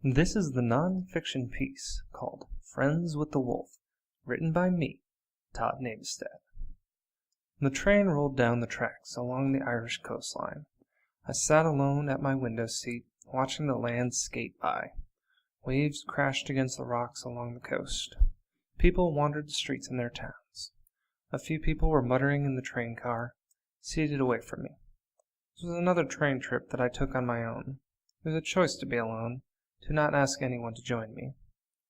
This is the non-fiction piece called Friends with the Wolf, written by me, Todd Navestad. The train rolled down the tracks along the Irish coastline. I sat alone at my window seat, watching the land skate by. Waves crashed against the rocks along the coast. People wandered the streets in their towns. A few people were muttering in the train car, seated away from me. This was another train trip that I took on my own. It was a choice to be alone, to not ask anyone to join me.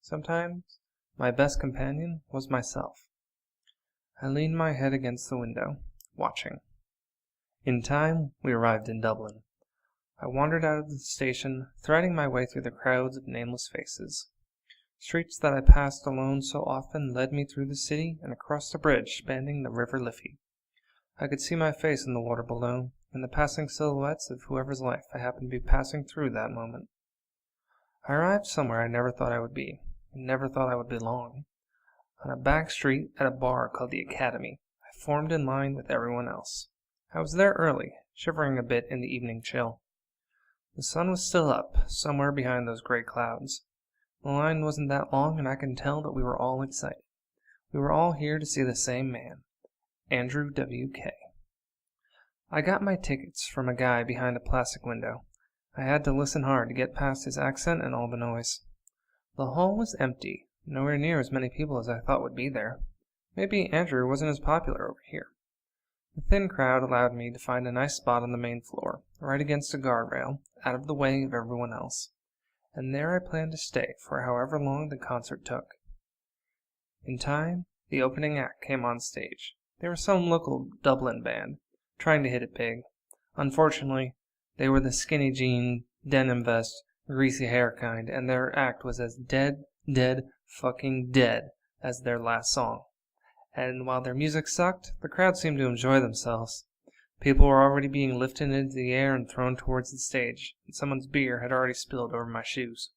Sometimes my best companion was myself. I leaned my head against the window, watching. In time, we arrived in Dublin. I wandered out of the station, threading my way through the crowds of nameless faces. Streets that I passed alone so often led me through the city and across the bridge spanning the River Liffey. I could see my face in the water below, and the passing silhouettes of whoever's life I happened to be passing through that moment. I arrived somewhere I never thought I would be, and never thought I would belong. On a back street at a bar called the Academy, I formed in line with everyone else. I was there early, shivering a bit in the evening chill. The sun was still up, somewhere behind those gray clouds. The line wasn't that long, and I could tell that we were all excited. We were all here to see the same man, Andrew W.K. I got my tickets from a guy behind a plastic window. I had to listen hard to get past his accent and all the noise. The hall was empty, nowhere near as many people as I thought would be there. Maybe Andrew wasn't as popular over here. The thin crowd allowed me to find a nice spot on the main floor, right against a guardrail, out of the way of everyone else. And there I planned to stay for however long the concert took. In time, the opening act came on stage. They were some local Dublin band, trying to hit it big. Unfortunately, they were the skinny jean, denim vest, greasy hair kind, and their act was as dead fucking dead as their last song. And while their music sucked, the crowd seemed to enjoy themselves. People were already being lifted into the air and thrown towards the stage, and someone's beer had already spilled over my shoes.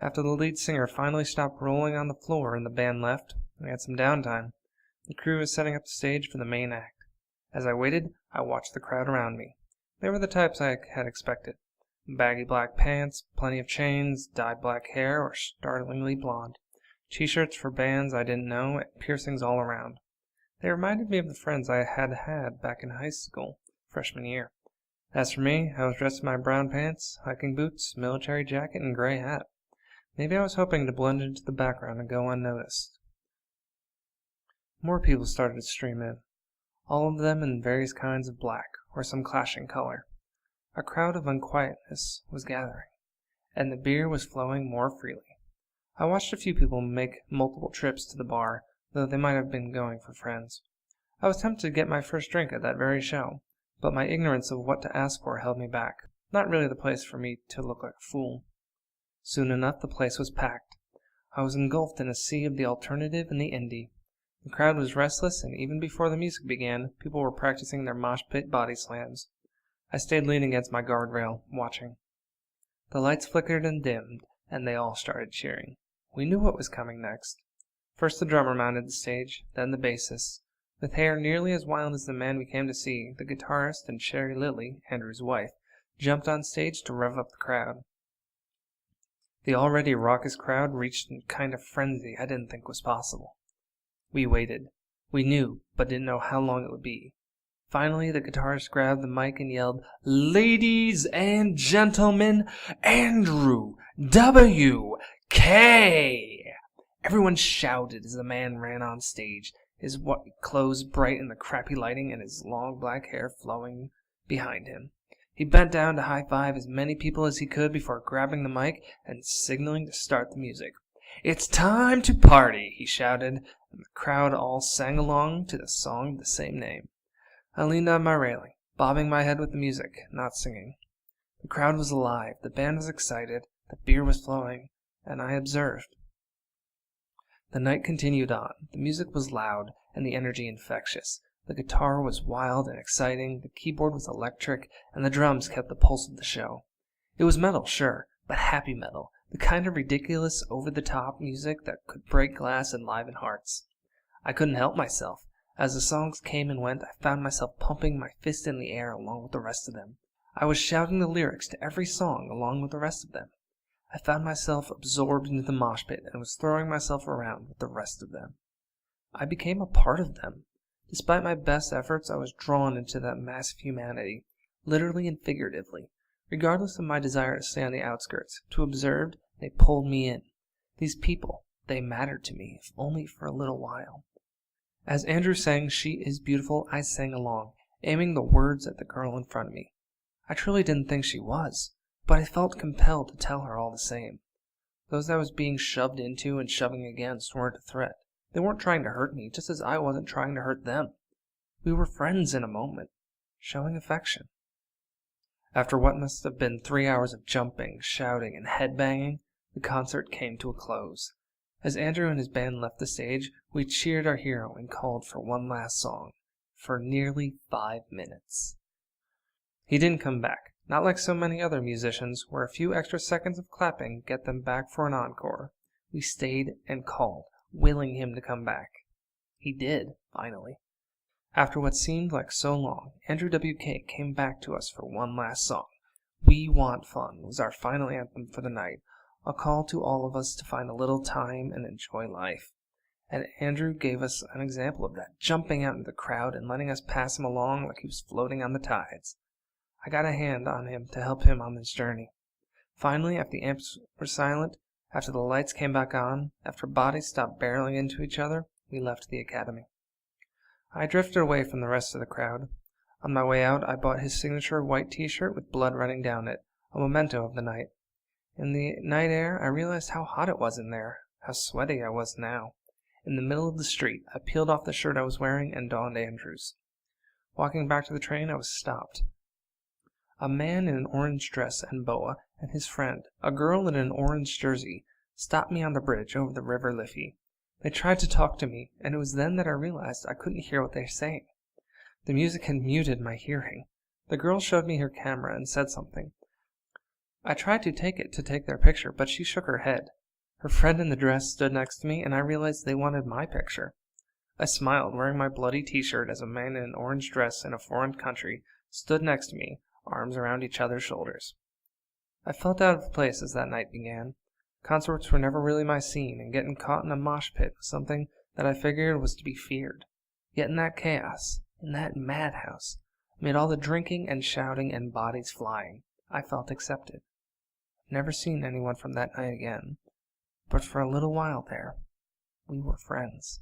After the lead singer finally stopped rolling on the floor and the band left, we had some downtime. The crew was setting up the stage for the main act. As I waited, I watched the crowd around me. They were the types I had expected. Baggy black pants, plenty of chains, dyed black hair, or startlingly blonde. T-shirts for bands I didn't know, and piercings all around. They reminded me of the friends I had had back in high school, freshman year. As for me, I was dressed in my brown pants, hiking boots, military jacket, and gray hat. Maybe I was hoping to blend into the background and go unnoticed. More people started to stream in, all of them in various kinds of black, or some clashing color. A crowd of unquietness was gathering, and the beer was flowing more freely. I watched a few people make multiple trips to the bar, though they might have been going for friends. I was tempted to get my first drink at that very show, but my ignorance of what to ask for held me back. Not really the place for me to look like a fool. Soon enough the place was packed. I was engulfed in a sea of the alternative and the indie. The crowd was restless, and even before the music began, people were practicing their mosh pit body slams. I stayed leaning against my guardrail, watching. The lights flickered and dimmed, and they all started cheering. We knew what was coming next. First the drummer mounted the stage, then the bassist. With hair nearly as wild as the man we came to see, the guitarist and Sherry Lilly, Andrew's wife, jumped on stage to rev up the crowd. The already raucous crowd reached a kind of frenzy I didn't think was possible. We waited. We knew, but didn't know how long it would be. Finally, the guitarist grabbed the mic and yelled, "Ladies and gentlemen, Andrew W.K." Everyone shouted as the man ran on stage, his white clothes bright in the crappy lighting and his long black hair flowing behind him. He bent down to high-five as many people as he could before grabbing the mic and signaling to start the music. "It's time to party," he shouted, and the crowd all sang along to the song of the same name. I leaned on my railing, bobbing my head with the music, not singing. The crowd was alive, the band was excited, the beer was flowing, and I observed. The night continued on. The music was loud, and the energy infectious. The guitar was wild and exciting, the keyboard was electric, and the drums kept the pulse of the show. It was metal, sure, but happy metal, the kind of ridiculous, over-the-top music that could break glass and liven hearts. I couldn't help myself. As the songs came and went, I found myself pumping my fist in the air along with the rest of them. I was shouting the lyrics to every song along with the rest of them. I found myself absorbed into the mosh pit and was throwing myself around with the rest of them. I became a part of them. Despite my best efforts, I was drawn into that mass of humanity, literally and figuratively. Regardless of my desire to stay on the outskirts, to observe, they pulled me in. These people, they mattered to me, if only for a little while. As Andrew sang "She is Beautiful," I sang along, aiming the words at the girl in front of me. I truly didn't think she was, but I felt compelled to tell her all the same. Those I was being shoved into and shoving against weren't a threat. They weren't trying to hurt me, just as I wasn't trying to hurt them. We were friends in a moment, showing affection. After what must have been 3 hours of jumping, shouting, and headbanging, the concert came to a close. As Andrew and his band left the stage, we cheered our hero and called for one last song, for nearly 5 minutes. He didn't come back, not like so many other musicians, where a few extra seconds of clapping get them back for an encore. We stayed and called, willing him to come back. He did, finally. After what seemed like so long, Andrew W.K. came back to us for one last song. "We Want Fun" was our final anthem for the night, a call to all of us to find a little time and enjoy life. And Andrew gave us an example of that, jumping out into the crowd and letting us pass him along like he was floating on the tides. I got a hand on him to help him on this journey. Finally, after the amps were silent, after the lights came back on, after bodies stopped barreling into each other, we left the academy. I drifted away from the rest of the crowd. On my way out, I bought his signature white t-shirt with blood running down it, a memento of the night. In the night air, I realized how hot it was in there, how sweaty I was now. In the middle of the street, I peeled off the shirt I was wearing and donned Andrew's. Walking back to the train, I was stopped. A man in an orange dress and boa and his friend, a girl in an orange jersey, stopped me on the bridge over the River Liffey. They tried to talk to me, and it was then that I realized I couldn't hear what they were saying. The music had muted my hearing. The girl showed me her camera and said something. I tried to take their picture, but she shook her head. Her friend in the dress stood next to me, and I realized they wanted my picture. I smiled, wearing my bloody t-shirt, as a man in an orange dress in a foreign country stood next to me, arms around each other's shoulders. I felt out of place as that night began. Concerts were never really my scene, and getting caught in a mosh pit was something that I figured was to be feared. Yet in that chaos, in that madhouse, amid all the drinking and shouting and bodies flying, I felt accepted. I've never seen anyone from that night again, but for a little while there, we were friends.